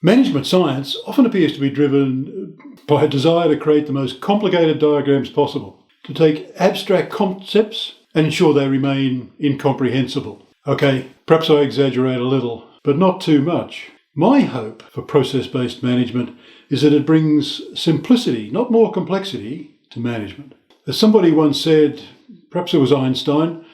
Management science often appears to be driven by a desire to create the most complicated diagrams possible, to take abstract concepts and ensure they remain incomprehensible. Okay, perhaps I exaggerate a little, but not too much. My hope for process-based management is that it brings simplicity, not more complexity, to management. As somebody once said, perhaps it was Einstein,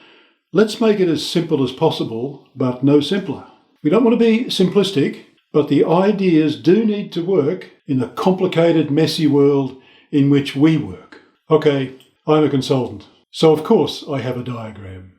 let's make it as simple as possible, but no simpler. We don't want to be simplistic, but the ideas do need to work in the complicated, messy world in which we work. Okay, I'm a consultant, so of course I have a diagram.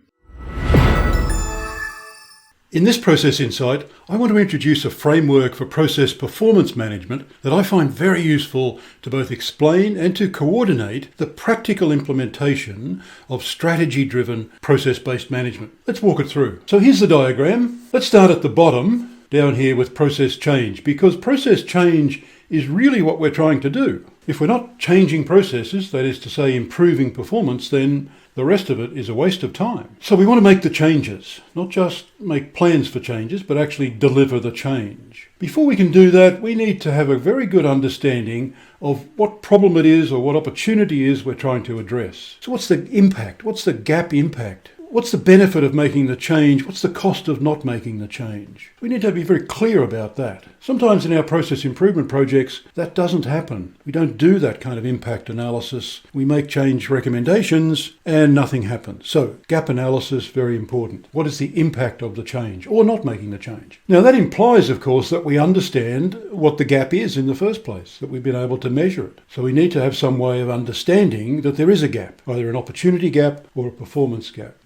In this Process Insight, I want to introduce a framework for process performance management that I find very useful to both explain and to coordinate the practical implementation of strategy-driven process-based management. Let's walk it through. So here's the diagram. Let's start at the bottom, down here with process change, because process change is really what we're trying to do. If we're not changing processes, that is to say improving performance, then the rest of it is a waste of time. So we want to make the changes, not just make plans for changes, but actually deliver the change. Before we can do that, we need to have a very good understanding of what problem it is or what opportunity is we're trying to address. So what's the impact? What's the gap impact? What's the benefit of making the change? What's the cost of not making the change? We need to be very clear about that. Sometimes in our process improvement projects, that doesn't happen. We don't do that kind of impact analysis. We make change recommendations and nothing happens. So gap analysis, very important. What is the impact of the change or not making the change? Now that implies, of course, that we understand what the gap is in the first place, that we've been able to measure it. So we need to have some way of understanding that there is a gap, either an opportunity gap or a performance gap.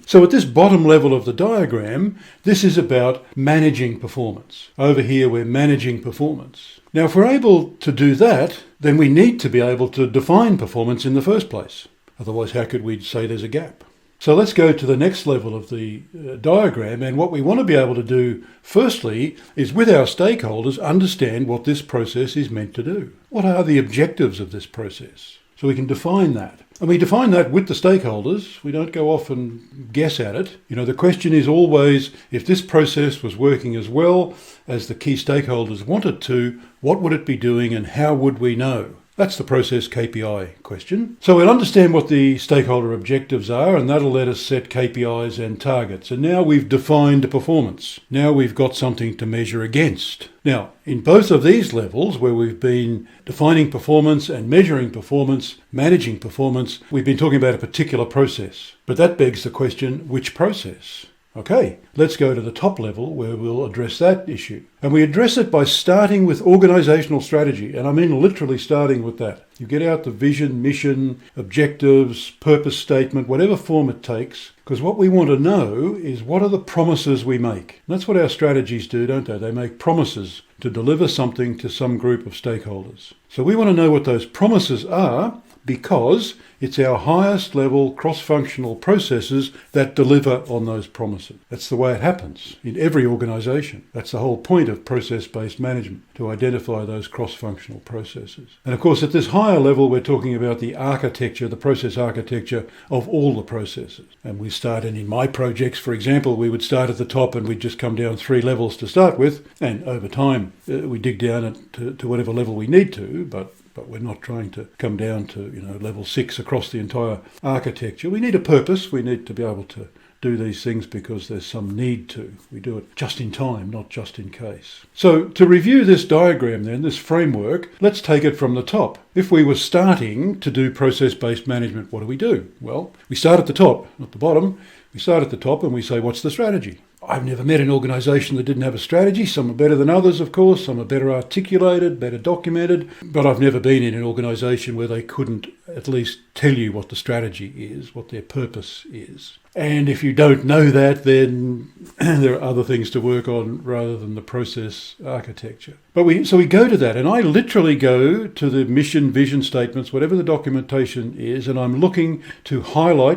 So at this bottom level of the diagram, this is about managing performance. Over here, we're managing performance. Now, if we're able to do that, then we need to be able to define performance in the first place. Otherwise, how could we say there's a gap? So let's go to the next level of the diagram. And what we want to be able to do, firstly, is with our stakeholders, understand what this process is meant to do. What are the objectives of this process? So we can define that. And we define that with the stakeholders. We don't go off and guess at it. The question is always, if this process was working as well as the key stakeholders want it to, what would it be doing and how would we know? That's the process KPI question. So we'll understand what the stakeholder objectives are, and that'll let us set KPIs and targets. And now we've defined performance. Now we've got something to measure against. Now, in both of these levels, where we've been defining performance and measuring performance, managing performance, we've been talking about a particular process. But that begs the question, which process? Okay, let's go to the top level where we'll address that issue. And we address it by starting with organisational strategy. And I mean literally starting with that. You get out the vision, mission, objectives, purpose statement, whatever form it takes. Because what we want to know is what are the promises we make. And that's what our strategies do, don't they? They make promises to deliver something to some group of stakeholders. So we want to know what those promises are, because it's our highest level cross-functional processes that deliver on those promises. That's the way it happens in every organisation. That's the whole point of process-based management, to identify those cross-functional processes. And of course, at this higher level, we're talking about the architecture, the process architecture of all the processes. And we start in my projects, for example, we would start at the top and we'd just come down 3 levels to start with. And over time, we dig down to whatever level we need to, but we're not trying to come down to level 6 across the entire architecture. We need a purpose. We need to be able to do these things because there's some need to. We do it just in time, not just in case. So to review this diagram then, this framework, let's take it from the top. If we were starting to do process-based management, what do? Well, we start at the top, not the bottom. We start at the top and we say, what's the strategy? I've never met an organisation that didn't have a strategy. Some are better than others, of course. Some are better articulated, better documented. But I've never been in an organisation where they couldn't at least tell you what the strategy is, what their purpose is. And if you don't know that, then there are other things to work on rather than the process architecture. So we go to that, and I literally go to the mission, vision statements, whatever the documentation is, and I'm looking to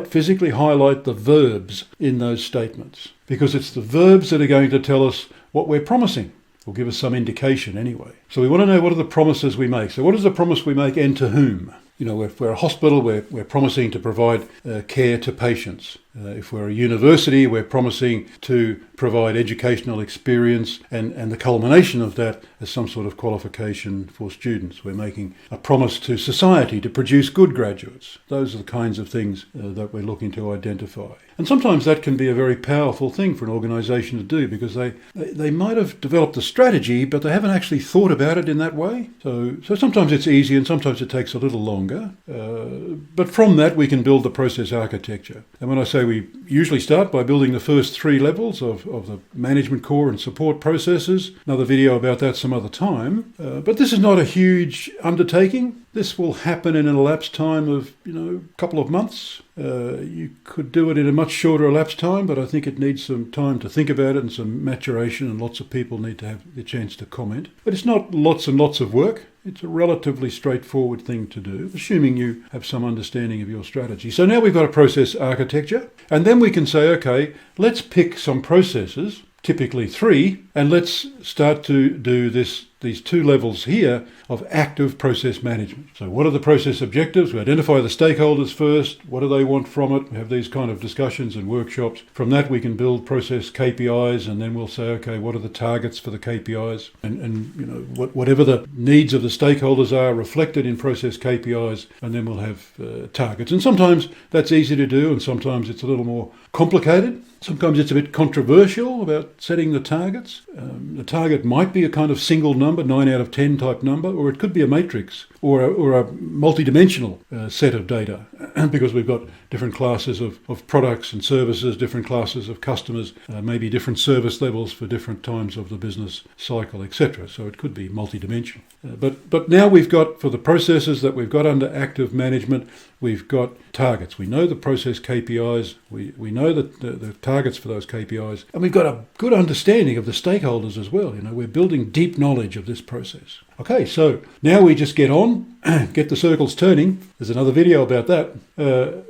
physically highlight the verbs in those statements, because it's the verbs that are going to tell us what we're promising, or give us some indication anyway. So we want to know what are the promises we make. So what is the promise we make and to whom? If we're a hospital, we're promising to provide care to patients. If we're a university, we're promising to provide educational experience and the culmination of that as some sort of qualification for students. We're making a promise to society to produce good graduates. Those are the kinds of things that we're looking to identify. And sometimes that can be a very powerful thing for an organisation to do, because they might have developed a strategy, but they haven't actually thought about it in that way. So sometimes it's easy and sometimes it takes a little longer. But from that we can build the process architecture. And when I say we usually start by building the first 3 levels of the management core and support processes. Another video about that some other time. But this is not a huge undertaking. This will happen in an elapsed time of, a couple of months. You could do it in a much shorter elapsed time, but I think it needs some time to think about it and some maturation, and lots of people need to have the chance to comment. But it's not lots and lots of work. It's a relatively straightforward thing to do, assuming you have some understanding of your strategy. So now we've got a process architecture, and then we can say, okay, let's pick some processes, typically 3, and let's start to do these 2 levels here of active process management. So what are the process objectives? We identify the stakeholders first. What do they want from it? We have these kind of discussions and workshops. From that we can build process KPIs, and then we'll say, okay, what are the targets for the KPIs? And whatever the needs of the stakeholders are reflected in process KPIs, and then we'll have targets. And sometimes that's easy to do, and sometimes it's a little more complicated. Sometimes it's a bit controversial about setting the targets. The target might be a kind of single number, 9 out of 10 type number, or it could be a matrix or a multi-dimensional set of data, because we've got different classes of products and services, different classes of customers, maybe different service levels for different times of the business cycle, etc. So it could be multi-dimensional. But now we've got, for the processes that we've got under active management, we've got targets. We know the process KPIs. We know that the targets for those KPIs. And we've got a good understanding of the stakeholders as well. We're building deep knowledge of this process. Okay, so now we just get on, get the circles turning. There's another video about that.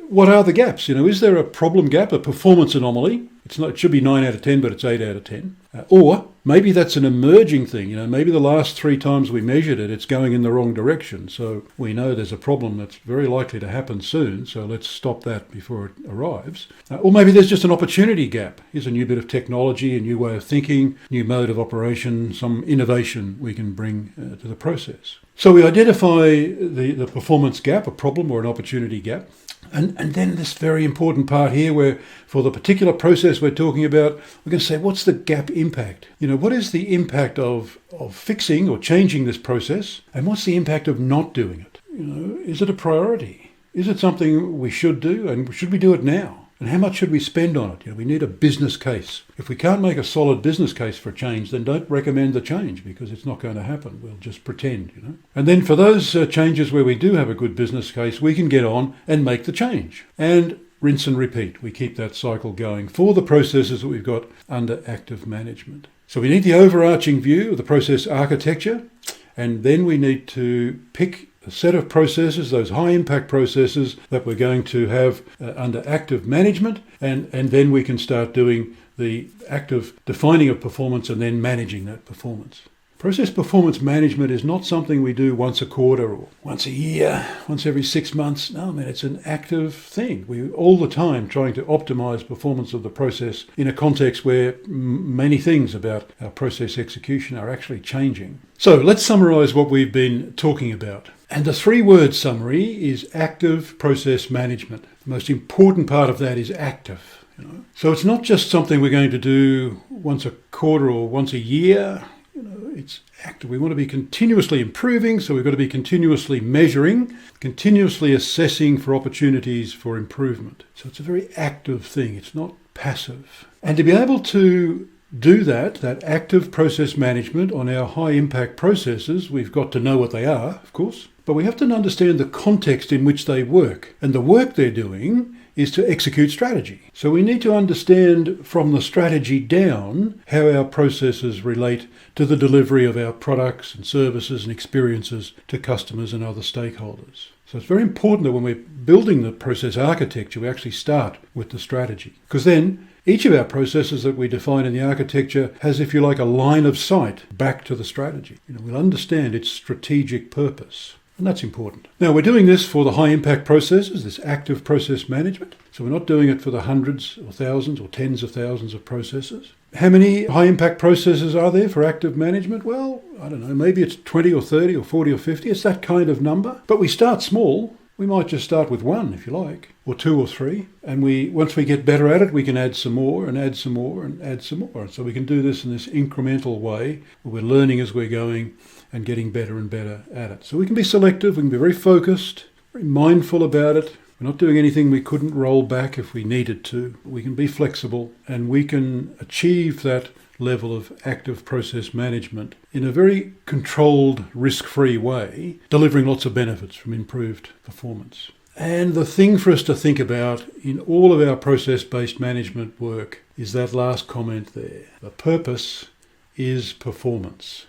What are the gaps? Is there a problem gap, a performance anomaly? It should be 9 out of 10, but it's 8 out of 10. Or maybe that's an emerging thing. Maybe the last 3 times we measured it, it's going in the wrong direction. So we know there's a problem that's very likely to happen soon. So let's stop that before it arrives. Or maybe there's just an opportunity gap. Here's a new bit of technology, a new way of thinking, new mode of operation, some innovation we can bring to the process. So we identify the performance gap, a problem or an opportunity gap. And then this very important part here, where for the particular process we're talking about, we're going to say, what's the gap impact? What is the impact of fixing or changing this process? And what's the impact of not doing it? Is it a priority? Is it something we should do? And should we do it now? And how much should we spend on it? We need a business case. If we can't make a solid business case for a change, then don't recommend the change, because it's not going to happen. We'll just pretend, And then for those changes where we do have a good business case, we can get on and make the change. And rinse and repeat. We keep that cycle going for the processes that we've got under active management. So we need the overarching view of the process architecture, and then we need to pick a set of processes, those high impact processes that we're going to have under active management, and then we can start doing the active defining of performance and then managing that performance. Process performance management is not something we do once a quarter or once a year, once every 6 months. No, it's an active thing. We're all the time trying to optimize performance of the process in a context where many things about our process execution are actually changing. So let's summarize what we've been talking about. And the 3-word summary is active process management. The most important part of that is active. So it's not just something we're going to do once a quarter or once a year. It's active. We want to be continuously improving, so we've got to be continuously measuring, continuously assessing for opportunities for improvement. So it's a very active thing. It's not passive. And to be able to do that active process management on our high impact processes, we've got to know what they are, of course, but we have to understand the context in which they work. And the work they're doing is to execute strategy. So we need to understand from the strategy down how our processes relate to the delivery of our products and services and experiences to customers and other stakeholders. So it's very important that when we're building the process architecture, we actually start with the strategy. Because then each of our processes that we define in the architecture has, if you like, a line of sight back to the strategy. We'll understand its strategic purpose. And that's important. Now, we're doing this for the high impact processes, this active process management. So we're not doing it for the hundreds or thousands or tens of thousands of processes. How many high impact processes are there for active management? Well, I don't know, maybe it's 20 or 30 or 40 or 50. It's that kind of number. But we start small. We might just start with one, if you like, or two or three. And once we get better at it, we can add some more and add some more and add some more. So we can do this in this incremental way where we're learning as we're going and getting better and better at it. So we can be selective, we can be very focused, very mindful about it. We're not doing anything we couldn't roll back if we needed to. We can be flexible and we can achieve that level of active process management in a very controlled, risk-free way, delivering lots of benefits from improved performance. And the thing for us to think about in all of our process-based management work is that last comment there. The purpose is performance.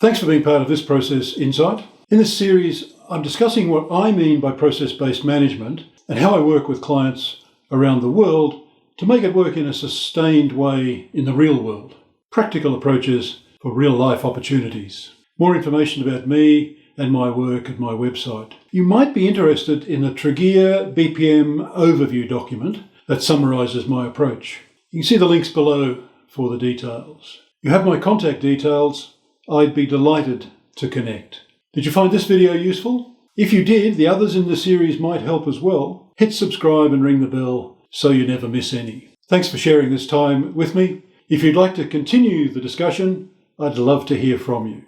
Thanks for being part of this Process Insight. In this series, I'm discussing what I mean by process-based management and how I work with clients around the world to make it work in a sustained way in the real world. Practical approaches for real-life opportunities. More information about me and my work at my website. You might be interested in the Tregear BPM overview document that summarises my approach. You can see the links below for the details. You have my contact details. I'd be delighted to connect. Did you find this video useful? If you did, the others in the series might help as well. Hit subscribe and ring the bell so you never miss any. Thanks for sharing this time with me. If you'd like to continue the discussion, I'd love to hear from you.